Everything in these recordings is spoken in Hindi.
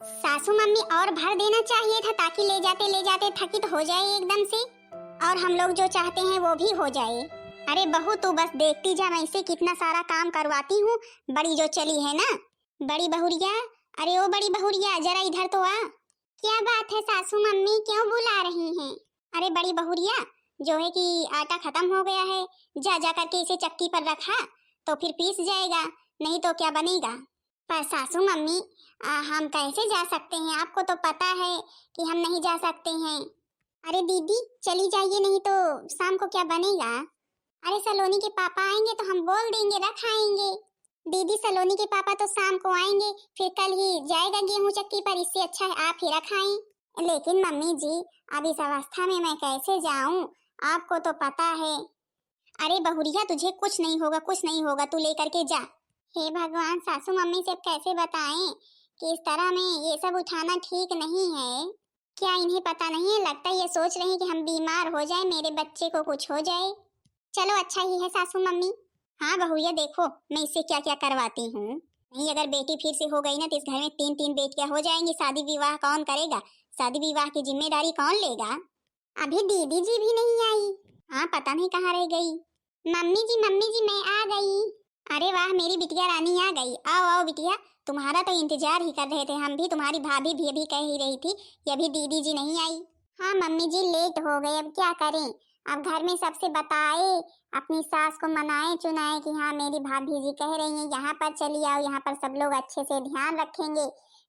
सासू मम्मी और भर देना चाहिए था ताकि ले जाते थकित हो जाए एकदम से, और हम लोग जो चाहते हैं वो भी हो जाए। अरे बहू तू बस देखती जा, मैं इसे कितना सारा काम करवाती हूँ। बड़ी जो चली है ना, बड़ी बहुरिया। अरे ओ बड़ी बहुरिया, जरा इधर तो आ। क्या बात है सासू मम्मी, क्यों बुला रही हैं? अरे बड़ी बहुरिया, जो है कि आटा खत्म हो गया है, जा जा करके इसे चक्की पर रखा तो फिर पीस जाएगा, नहीं तो क्या बनेगा। पर सासू मम्मी हम कैसे जा सकते हैं? आपको तो पता है कि हम नहीं जा सकते हैं। अरे दीदी चली जाइए, नहीं तो शाम को क्या बनेगा? अरे सलोनी के पापा आएंगे तो हम बोल देंगे रख आएंगे। दीदी सलोनी के पापा तो शाम को आएंगे, फिर कल ही जाएगा गेहूं चक्की पर, इससे अच्छा है आप ही रखाएं। लेकिन मम्मी जी अब इस अवस्था में मैं कैसे जाऊं? आपको तो पता है। अरे बहुरिया तुझे कुछ नहीं होगा, कुछ नहीं होगा, तू लेकर के जा। हे भगवान, सासू मम्मी से अब कैसे बताएं कि इस तरह में ये सब उठाना ठीक नहीं है। क्या इन्हें पता नहीं है? लगता है ये सोच रही कि हम बीमार हो जाए, मेरे बच्चे को कुछ हो जाए। चलो अच्छा ही है सासू मम्मी। हाँ बहुरिया देखो मैं इससे क्या क्या करवाती हूँ। नहीं अगर बेटी फिर से हो गई ना तो इस घर में 3-3 बेटियां हो जाएंगी। शादी विवाह कौन करेगा? शादी विवाह की जिम्मेदारी कौन लेगा? अभी दीदी जी भी नहीं आई। हाँ पता नहीं कहाँ रह गई। मम्मी जी मैं आ गई। अरे वाह मेरी बिटिया रानी आ गई। आओ आओ बिटिया, तुम्हारा तो इंतजार ही कर रहे थे हम भी। तुम्हारी भाभी भी अभी कह ही रही थी कि अभी दीदी जी नहीं आई। हाँ मम्मी जी लेट हो गए, अब क्या करें। अब घर में सबसे बताए, अपनी सास को मनाए चुनाए कि हाँ मेरी भाभी जी कह रही हैं यहाँ पर चली आओ, यहाँ पर सब लोग अच्छे से ध्यान रखेंगे।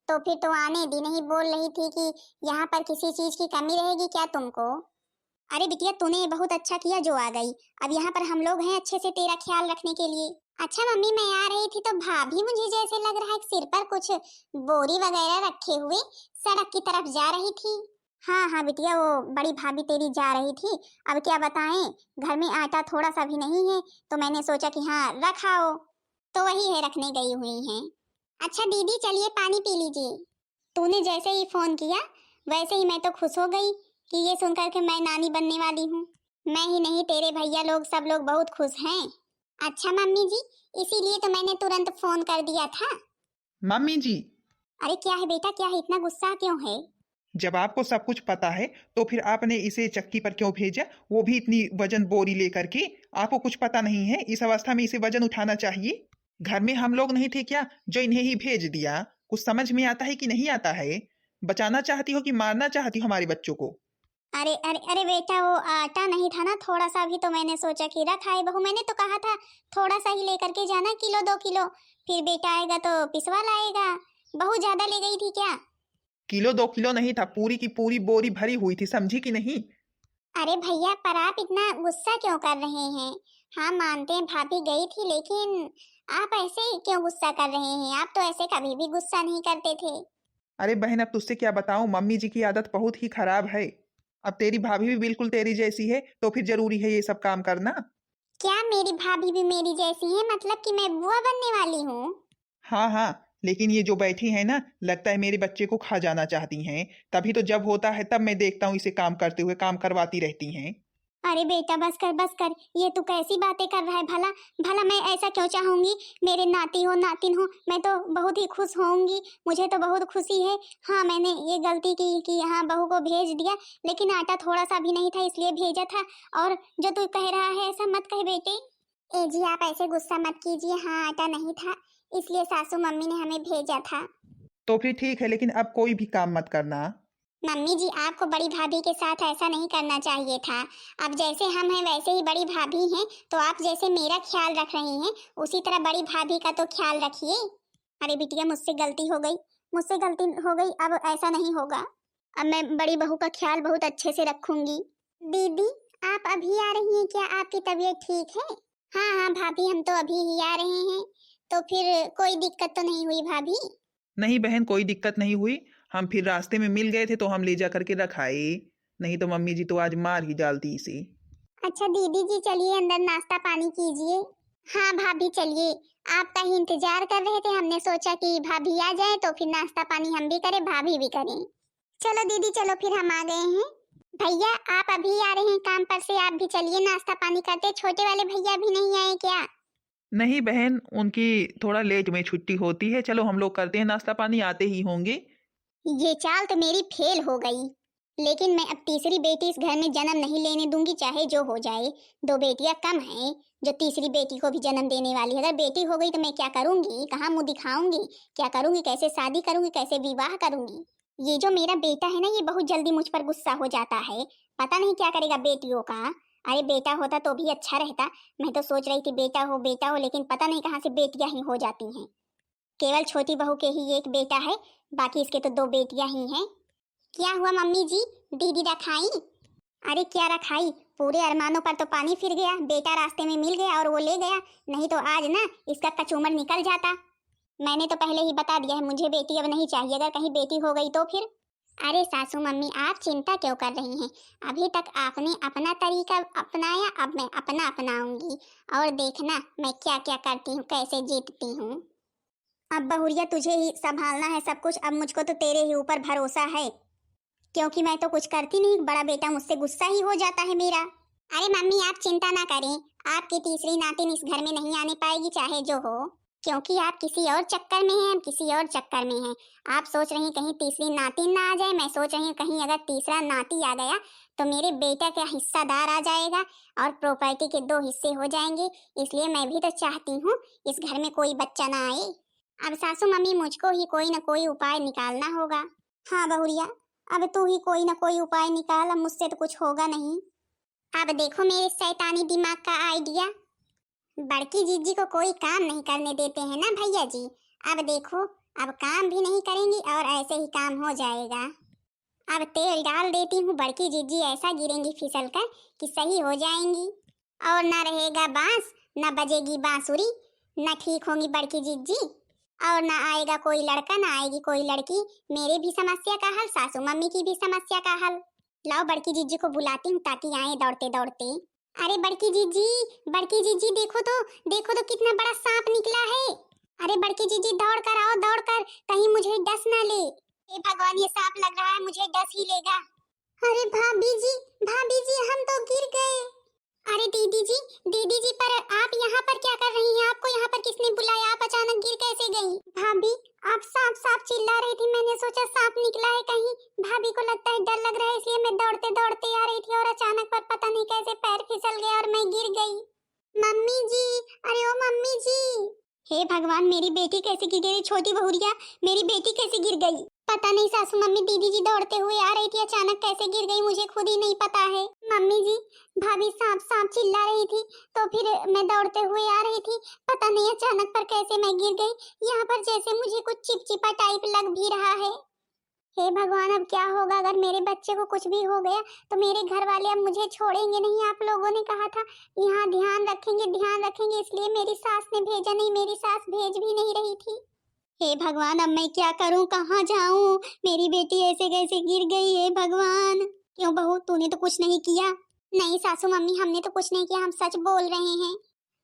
तो फिर तो आने दी, नहीं बोल रही थी कि यहाँ पर किसी चीज की कमी रहेगी क्या तुमको। अरे बिटिया तूने बहुत अच्छा किया जो आ गई। अब यहाँ पर हम लोग हैं अच्छे से तेरा ख्याल रखने के लिए। अच्छा मम्मी मैं आ रही थी तो भाभी मुझे जैसे लग रहा है कि सिर पर कुछ बोरी वगैरह रखे हुए सड़क की तरफ जा रही थी। हाँ हाँ बिटिया वो बड़ी भाभी तेरी जा रही थी। अब क्या बताएं, घर में आटा थोड़ा सा भी नहीं है तो मैंने सोचा कि हाँ रखाओ, तो वही है रखने गई हुई हैं। अच्छा दीदी चलिए पानी पी लीजिए। तूने जैसे ही फोन किया वैसे ही मैं तो खुश हो गई कि ये सुनकर के मैं नानी बनने वाली हूँ। मैं ही नहीं तेरे भैया लोग सब लोग बहुत खुश हैं। अच्छा मम्मी जी, इसीलिए तो मैंने तुरंत फोन कर दिया था। मम्मी जी, अरे क्या है बेटा, क्या है, इतना गुस्सा क्यों है? जब आपको सब कुछ पता है तो फिर आपने इसे चक्की पर क्यों भेजा, वो भी इतनी वजन बोरी लेकर के? आपको कुछ पता नहीं है इस अवस्था में इसे वजन उठाना चाहिए? घर में हम लोग नहीं थे क्या जो इन्हें ही भेज दिया? कुछ समझ में आता है कि नहीं आता है? बचाना चाहती हो कि मारना चाहती हो हमारे बच्चों को? अरे अरे अरे बेटा वो आटा नहीं था ना थोड़ा सा भी, तो मैंने सोचा कि रखा है। बहू मैंने तो कहा था थोड़ा सा ही लेकर के जाना, 1-2 किलो, फिर बेटा आएगा तो पिसवा लाएगा। बहू ज्यादा ले गई थी क्या? किलो 2 किलो नहीं था, पूरी की पूरी बोरी भरी हुई थी, समझी कि नहीं? अरे भैया पर आप इतना गुस्सा क्यों कर रहे हैं? हाँ मानते हैं भाभी गई थी, लेकिन आप ऐसे क्यों गुस्सा कर रहे हैं? आप तो ऐसे कभी भी गुस्सा नहीं करते थे। अरे बहन अब तुझसे क्या बताऊं, मम्मी जी की आदत बहुत ही खराब है। अब तेरी भाभी भी बिल्कुल तेरी जैसी है तो फिर जरूरी है ये सब काम करना। क्या मेरी भाभी भी मेरी जैसी है? मतलब कि मैं बुआ बनने वाली हूँ? हाँ हाँ, लेकिन ये जो बैठी है ना, लगता है मेरे बच्चे को खा जाना चाहती हैं। तभी तो जब होता है तब मैं देखता हूँ इसे काम करते हुए, काम करवाती रहती हैं। अरे बेटा बस कर बस कर, ये तू कैसी बातें कर रहा है? भला भला मैं ऐसा क्यों चाहूंगी? मेरे नाती हो नातिन हो, मैं तो बहुत ही खुश होऊंगी, मुझे तो बहुत खुशी है। हाँ मैंने ये गलती की कि यहाँ बहू को भेज दिया, लेकिन आटा थोड़ा सा भी नहीं था इसलिए भेजा था। और जो तू कह रहा है ऐसा मत कह बेटे। ए जी आप ऐसे गुस्सा मत कीजिए, हाँ आटा नहीं था इसलिए सासू मम्मी ने हमें भेजा था। तो फिर ठीक है, लेकिन अब कोई भी काम मत करना। मम्मी जी आपको बड़ी भाभी के साथ ऐसा नहीं करना चाहिए था। अब जैसे हम हैं वैसे ही बड़ी भाभी हैं, तो आप जैसे मेरा ख्याल रख रही हैं उसी तरह बड़ी भाभी का तो ख्याल रखिए। अरे बिटिया मुझसे गलती हो गई, मुझसे गलती हो गई, अब ऐसा नहीं होगा। अब मैं बड़ी बहू का ख्याल बहुत अच्छे से रखूंगी। दीदी आप अभी आ रही हैं क्या? आपकी तबीयत ठीक है? हाँ हाँ भाभी हम तो अभी ही आ रहे हैं। तो फिर कोई दिक्कत तो नहीं हुई भाभी? नहीं बहन, कोई दिक्कत नहीं हुई। हम फिर रास्ते में मिल गए थे तो हम ले जा करके रखाए, नहीं तो मम्मी जी तो आज मार ही डालती इसे। अच्छा दीदी जी चलिए अंदर नाश्ता पानी कीजिए। हाँ भाभी चलिए, आपका ही इंतजार कर रहे थे, हमने सोचा कि भाभी आ जाए तो फिर नाश्ता पानी हम भी करें भाभी भी करें। चलो दीदी चलो फिर हम आ गए हैं। भैया आप अभी आ रहे हैं काम पर से, आप भी चलिए नाश्ता पानी करते। छोटे वाले भैया भी नहीं आए क्या? नहीं बहन, उनकी थोड़ा लेट में छुट्टी होती है। चलो हम लोग करते हैं नाश्ता पानी, आते ही होंगे। ये चाल तो मेरी फेल हो गई। लेकिन मैं अब तीसरी बेटी इस घर में जन्म नहीं लेने दूंगी, चाहे जो हो जाए। दो बेटियां कम हैं जो तीसरी बेटी को भी जन्म देने वाली है। अगर बेटी हो गई तो मैं क्या करूंगी, कहाँ मुंह दिखाऊंगी, क्या करूंगी, कैसे शादी करूंगी, कैसे विवाह करूंगी। ये जो मेरा बेटा है ना, ये बहुत जल्दी मुझ पर गुस्सा हो जाता है। पता नहीं क्या करेगा बेटियों का। अरे बेटा होता तो भी अच्छा रहता। मैं तो सोच रही थी बेटा हो, लेकिन पता नहीं कहाँ से बेटियां ही हो जाती हैं। केवल छोटी बहू के ही एक बेटा है, बाकी इसके तो दो बेटियां ही हैं। क्या हुआ मम्मी जी, दीदी रखाई? अरे क्या रखाई, पूरे अरमानों पर तो पानी फिर गया। बेटा रास्ते में मिल गया और वो ले गया, नहीं तो आज ना इसका कचूमर निकल जाता। मैंने तो पहले ही बता दिया है, मुझे बेटी अब नहीं चाहिए। अगर कहीं बेटी हो गई तो फिर। अरे सासू मम्मी, आप चिंता क्यों कर रही हैं? अभी तक आपने अपना तरीका अपनाया, अब मैं अपना अपनाऊंगी। और देखना मैं क्या क्या करती हूँ, कैसे जीतती हूँ। अब बहुरिया तुझे ही संभालना है सब कुछ। अब मुझको तो तेरे ही ऊपर भरोसा है, क्योंकि मैं तो कुछ करती नहीं। बड़ा बेटा मुझसे गुस्सा ही हो जाता है मेरा। अरे मम्मी आप चिंता ना करें, आपकी तीसरी नातिन इस घर में नहीं आने पाएगी चाहे जो हो। क्योंकि आप किसी और चक्कर में हैं, हम किसी और चक्कर में हैं। आप सोच रही हैं कहीं तीसरी नातिन ना आ जाए, मैं सोच रही हूँ कहीं अगर तीसरा नाती आ गया तो मेरे बेटा का हिस्सादार आ जाएगा और प्रॉपर्टी के दो हिस्से हो जाएंगे। इसलिए मैं भी तो चाहती हूँ इस घर में कोई बच्चा ना आए। अब सासू मम्मी मुझको ही कोई ना कोई उपाय निकालना होगा। हाँ बहुरिया, अब तू ही कोई ना कोई उपाय निकाल, अब मुझसे तो कुछ होगा नहीं। अब देखो मेरे शैतानी दिमाग का आइडिया। बड़की जीजी को कोई काम नहीं करने देते हैं ना भैया जी। अब देखो, अब काम भी नहीं करेंगी और ऐसे ही काम हो जाएगा। अब तेल डाल देती हूँ, बड़की जीजी ऐसा गिरेंगी फिसल कर कि सही हो जाएंगी। और ना रहेगा बांस, ना बजेगी बांसुरी, ना ठीक होंगी बड़की जीजी। और ना आएगा कोई लड़का, ना आएगी कोई लड़की। मेरे भी समस्या का हल, सासू मम्मी की भी समस्या का हल। लाओ बड़की जीजी को बुलाती हूँ ताकि आए दौड़ते दौड़ते। अरे बड़की जीजी देखो तो कितना बड़ा सांप निकला है। अरे बड़की जीजी दौड़ कर आओ, दौड़ कर, कहीं मुझे डस ना ले। हे भगवान, ये सांप लग रहा है मुझे डस ही लेगा। अरे भाभी जी हम तो गिर गए। अरे दीदी जी पर आप यहाँ पर क्या कर रही हैं? आपको यहाँ पर किसने बुलाया? आप अचानक गिर कैसे गई? भाभी आप सांप सांप चिल्ला रही थी, मैंने सोचा सांप निकला है कहीं। भाभी को लगता है डर लग रहा है, इसलिए मैं दौड़ते दौड़ते आ रही थी और अचानक पर पता नहीं कैसे पैर फिसल गया और मैं गिर गई। मम्मी जी, अरे ओ मम्मी जी। हे भगवान, मेरी बेटी कैसे गिर गई? छोटी बहुरिया, मेरी बेटी कैसे गिर गई? पता नहीं सासू मम्मी, दीदी जी दौड़ते हुए आ रही थी, अचानक कैसे गिर गई मुझे खुद ही नहीं पता है। मम्मी जी, भाभी सांप सांप चिल्ला रही थी तो फिर मैं दौड़ते हुए आ रही थी, पता नहीं अचानक पर कैसे मैं गिर गई। यहाँ पर जैसे मुझे कुछ चिपचिपा टाइप लग भी रहा है। हे भगवान, अब क्या होगा? अगर मेरे बच्चे को कुछ भी हो गया तो मेरे घर वाले अब मुझे छोड़ेंगे नहीं। आप लोगों ने कहा था यहाँ ध्यान रखेंगे, इसलिए मेरी सास ने भेजा नहीं, मेरी सास भेज भी नहीं रही थी। हे भगवान, अब मैं क्या करूं, कहाँ जाऊं? मेरी बेटी ऐसे कैसे गिर गई? हे भगवान, क्यों बहू, तूने तो कुछ नहीं किया? नहीं सासू मम्मी, हमने तो कुछ नहीं किया, हम सच बोल रहे हैं।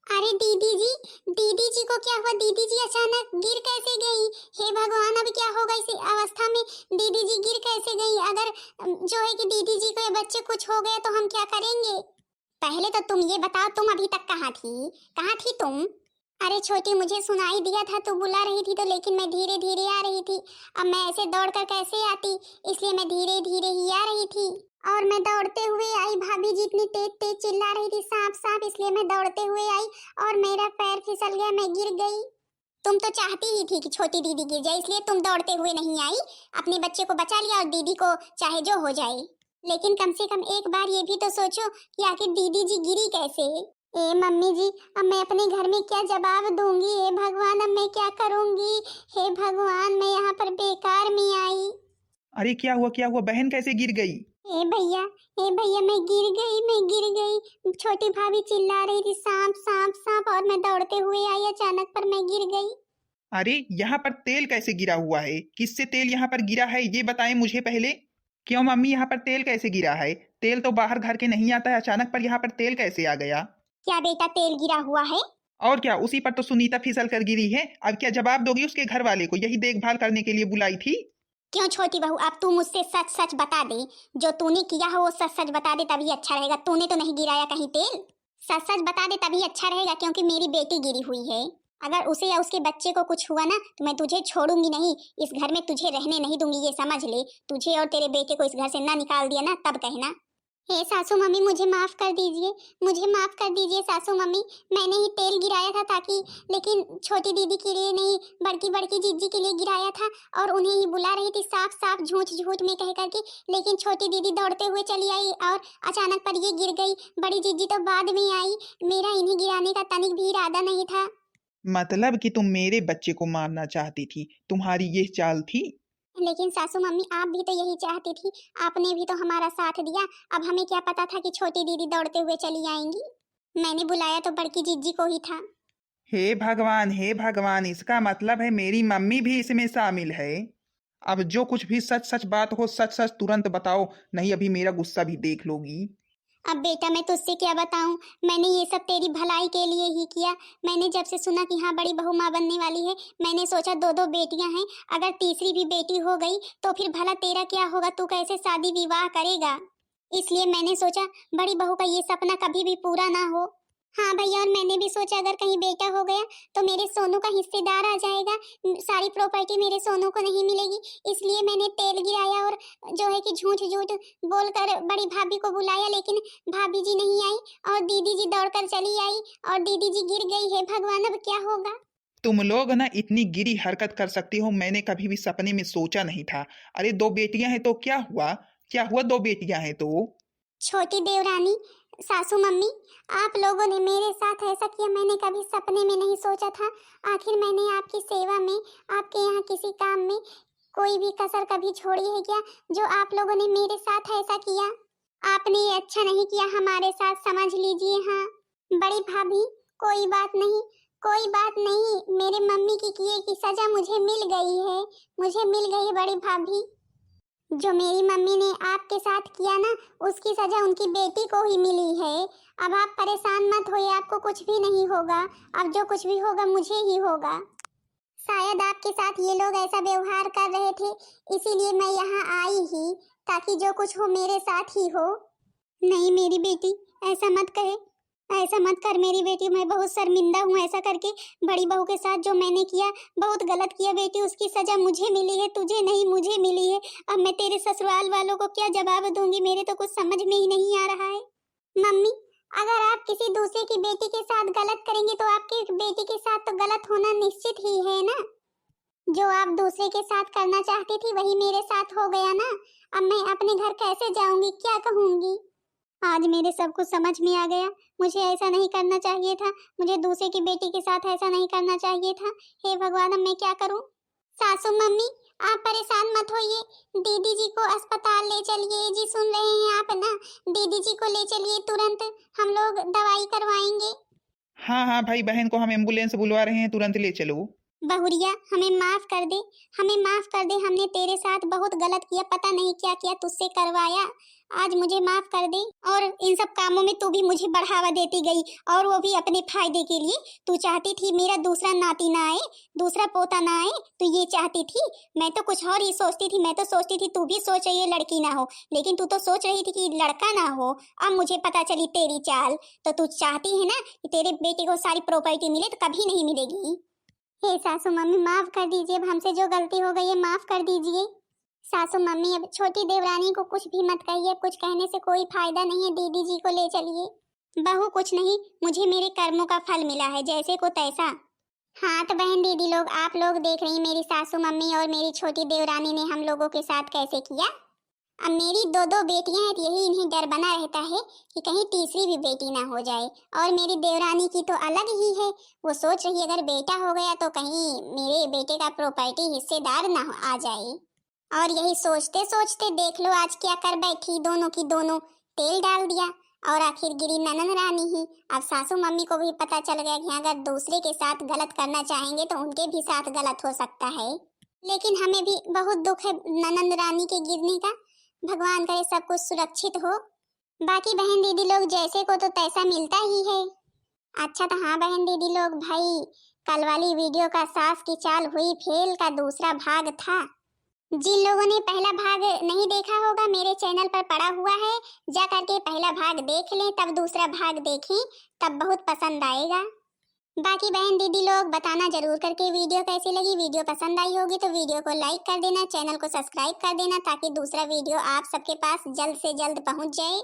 अरे दीदी जी को क्या हुआ? दीदी जी अचानक गिर कैसे गई? हे भगवान, अब क्या होगा इस अवस्था में? दीदी जी गिर कैसे गई? अगर जो है कि दीदी जी को ये बच्चे कुछ हो गया तो हम क्या करेंगे? पहले तो तुम ये बताओ, तुम अभी तक कहाँ थी तुम? अरे छोटी, मुझे सुनाई दिया था तू बुला रही थी तो, लेकिन मैं धीरे धीरे आ रही थी। अब मैं ऐसे दौड़कर कैसे आती, इसलिए मैं धीरे धीरे ही आ रही थी। और मैं दौड़ते हुए आई, भाभी जी इतनी तेज तेज चिल्ला रही थी सांप सांप, इसलिए मैं दौड़ते हुए आई और मेरा पैर फिसल गया, मैं गिर गई। तुम तो चाहती ही थी कि छोटी दीदी गिर जाए, इसलिए तुम दौड़ते हुए नहीं आई, अपने बच्चे को बचा लिया और दीदी को चाहे जो हो जाए। लेकिन कम से कम एक बार ये भी तो सोचो कि आखिर दीदी जी गिरी कैसे। ए मम्मी जी, अब मैं अपने घर में क्या जवाब दूंगी? हे भगवान, अब मैं क्या करूंगी? हे भगवान, मैं यहाँ पर बेकार में आई। अरे क्या हुआ बहन कैसे गिर गई? ए भैया मैं गिर गई। छोटी भाभी चिल्ला रही थी सांप सांप सांप और मैं दौड़ते हुए आई, अचानक पर मैं गिर गई। अरे यहाँ पर तेल कैसे गिरा हुआ है? किससे तेल यहाँ पर गिरा है ये बताएं मुझे पहले। क्यों मम्मी, यहाँ पर तेल कैसे गिरा है? तेल तो बाहर घर के नहीं आता है, अचानक पर यहाँ पर तेल कैसे आ गया? क्या बेटा, तेल गिरा हुआ है? और क्या, उसी पर तो सुनीता फिसल कर गिरी है। अब क्या जवाब दोगी उसके घर वाले को? यही देखभाल करने के लिए बुलाई थी। क्यों छोटी बहू, अब तू मुझसे सच सच बता दे, जो तूने किया है वो सच सच बता दे, तभी अच्छा रहेगा। तूने तो नहीं गिराया कहीं तेल, सच सच बता दे तभी अच्छा रहेगा, क्योंकि मेरी बेटी गिरी हुई है। अगर उसे या उसके बच्चे को कुछ हुआ ना तो मैं तुझे छोड़ूंगी नहीं, इस घर में तुझे रहने नहीं दूंगी, ये समझ ले। तुझे और तेरे बेटे को इस घर से ना निकाल दिया ना तब कहना। हे सासू मम्मी, मुझे माफ कर दीजिए, मुझे माफ कर दीजिए सासू मम्मी। मैंने ही तेल गिराया था ताकि, लेकिन छोटी दीदी के लिए नहीं, बड़की बड़की जीजी के लिए गिराया था और उन्हें ही बुला रही थी साफ साफ झूठ झूठ में कह करके, लेकिन छोटी दीदी दौड़ते हुए चली आई और अचानक पर ये गिर गई। बड़ी जीजी तो बाद में आई, मेरा इन्हें गिराने का तनिक भी इरादा नहीं था। मतलब कि तुम मेरे बच्चे को मारना चाहती थी, तुम्हारी ये चाल थी? लेकिन सासू मम्मी आप भी तो यही चाहती थी, आपने भी तो हमारा साथ दिया। अब हमें क्या पता था कि छोटी दीदी दौड़ते हुए चली आएंगी। मैंने बुलाया तो बड़की जीजी को ही था। हे भगवान, हे भगवान, इसका मतलब है मेरी मम्मी भी इसमें शामिल है। अब जो कुछ भी सच सच बात हो सच सच तुरंत बताओ, नहीं अभी मेरा गुस्सा भी देख लोगी। अब बेटा मैं तुझसे क्या बताऊं, मैंने ये सब तेरी भलाई के लिए ही किया। मैंने जब से सुना कि हाँ बड़ी बहू माँ बनने वाली है, मैंने सोचा दो दो बेटियां हैं, अगर तीसरी भी बेटी हो गई तो फिर भला तेरा क्या होगा, तू कैसे शादी विवाह करेगा। इसलिए मैंने सोचा बड़ी बहू का ये सपना कभी भी पूरा ना हो। हाँ भैया, और मैंने भी सोचा अगर कहीं बेटा हो गया तो मेरे सोनू का हिस्सेदार आ जाएगा, सारी प्रॉपर्टी मेरे सोनू को नहीं मिलेगी। इसलिए मैंने तेल गिराया और जो है कि झूठ झूठ बोलकर बड़ी भाभी को बुलाया, लेकिन भाभी जी नहीं आई और दीदी जी दौड़कर चली आई और दीदी जी गिर गई है। भगवान अब क्या होगा। तुम लोग ना इतनी गिरी हरकत कर सकती हो, मैंने कभी भी सपने में सोचा नहीं था। अरे दो बेटियां हैं तो क्या हुआ, क्या हुआ, दो बेटियां हैं तो। छोटी देवरानी, सासू मम्मी, आप लोगों ने मेरे साथ ऐसा किया, मैंने कभी सपने में नहीं सोचा था। आखिर मैंने आपकी सेवा में, आपके यहाँ किसी काम में कोई भी कसर कभी छोड़ी है क्या, जो आप लोगों ने मेरे साथ ऐसा किया। आपने ये अच्छा नहीं किया हमारे साथ, समझ लीजिए। हाँ बड़ी भाभी, कोई बात नहीं, कोई बात नहीं, मेरे मम्मी की किए की सजा मुझे मिल गई है, मुझे मिल गई है बड़ी भाभी। जो मेरी मम्मी ने आपके साथ किया ना, उसकी सजा उनकी बेटी को ही मिली है। अब आप परेशान मत होइए, आपको कुछ भी नहीं होगा। अब जो कुछ भी होगा मुझे ही होगा। शायद आपके साथ ये लोग ऐसा व्यवहार कर रहे थे, इसीलिए मैं यहाँ आई ही, ताकि जो कुछ हो मेरे साथ ही हो। नहीं मेरी बेटी, ऐसा मत कहे, ऐसा मत कर मेरी बेटी, मैं बहुत शर्मिंदा हूँ ऐसा करके। बड़ी बहू के साथ जो मैंने किया बहुत गलत किया बेटी, उसकी सजा मुझे मिली है, तुझे नहीं, मुझे मिली है। अब मैं तेरे ससुराल वालों को क्या जवाब दूंगी, मेरे तो कुछ समझ में ही नहीं आ रहा है। मम्मी, अगर आप किसी दूसरे की बेटी के साथ गलत करेंगे तो आपकी बेटी के साथ तो गलत होना निश्चित ही है ना। जो आप दूसरे के साथ करना चाहती थी वही मेरे साथ हो गया ना। अब मैं अपने घर कैसे जाऊंगी, क्या कहूंगी। आज मेरे सब कुछ समझ में आ गया, मुझे ऐसा नहीं करना चाहिए था, मुझे दूसरे की बेटी के साथ ऐसा नहीं करना चाहिए था। हे भगवान, अब मैं क्या करूं। सासू मम्मी, आप परेशान मत होइए, दीदी जी को अस्पताल ले चलिए। जी सुन रहे हैं आप ना, दीदी जी को ले चलिए तुरंत, हम लोग दवाई करवाएंगे। हाँ हाँ भाई बहन को हम एम्बुलेंस बुलवा रहे हैं, तुरंत ले चलो। बहुरिया, हमें माफ कर दे, हमें माफ कर दे, हमने तेरे साथ बहुत गलत किया, पता नहीं क्या किया, तुझसे करवाया। आज मुझे माफ कर दे। और इन सब कामों में तू भी मुझे बढ़ावा देती गई, और वो भी अपने फायदे के लिए। तू चाहती थी मेरा दूसरा नाती ना आए, दूसरा पोता ना आए, तू ये चाहती थी। मैं तो कुछ और ही सोचती थी, मैं तो सोचती थी तू भी सोच रही है लड़की ना हो, लेकिन तू तो सोच रही थी कि लड़का ना हो। अब मुझे पता चली तेरी चाल। तो तू चाहती है ना कि तेरे बेटे को सारी प्रॉपर्टी मिले, तो कभी नहीं मिलेगी। हे सासू मम्मी, माफ कर दीजिए, अब हमसे जो गलती हो गई है माफ कर दीजिए। सासू मम्मी, अब छोटी देवरानी को कुछ भी मत कहिए, कुछ कहने से कोई फायदा नहीं है, दीदी जी को ले चलिए। बहू कुछ नहीं, मुझे मेरे कर्मों का फल मिला है, जैसे को तैसा। हाँ तो बहन दीदी लोग, आप लोग देख रही मेरी सासू मम्मी और मेरी छोटी देवरानी ने हम लोगों के साथ कैसे किया। अब मेरी दो दो बेटियां हैं, यही इन्हें डर बना रहता है कि कहीं तीसरी भी बेटी ना हो जाए। और मेरी देवरानी की तो अलग ही है, वो सोच रही है अगर बेटा हो गया तो कहीं मेरे बेटे का प्रॉपर्टी हिस्सेदार ना आ जाए। और यही सोचते सोचते देख लो आज क्या कर बैठी, दोनों की दोनों तेल डाल दिया और आखिर गिरी ननंद रानी ही। अब सासू मम्मी को भी पता चल गया कि अगर दूसरे के साथ गलत करना चाहेंगे तो उनके भी साथ गलत हो सकता है। लेकिन हमें भी बहुत दुख है ननंद रानी के गिरने का, भगवान करे सब कुछ सुरक्षित हो। बाकी बहन दीदी लोग जैसे को तो तैसा मिलता ही है। अच्छा तो हाँ बहन दीदी लोग, भाई कल वाली वीडियो का सास की चाल हुई फेल का दूसरा भाग था। जिन लोगों ने पहला भाग नहीं देखा होगा, मेरे चैनल पर पड़ा हुआ है, जा करके पहला भाग देख लें, तब दूसरा भाग देखें, तब बहुत पसंद आएगा। बाकी बहन दीदी लोग बताना जरूर करके वीडियो कैसी लगी। वीडियो पसंद आई होगी तो वीडियो को लाइक कर देना, चैनल को सब्सक्राइब कर देना ताकि दूसरा वीडियो आप सबके पास जल्द से जल्द पहुंच जाए।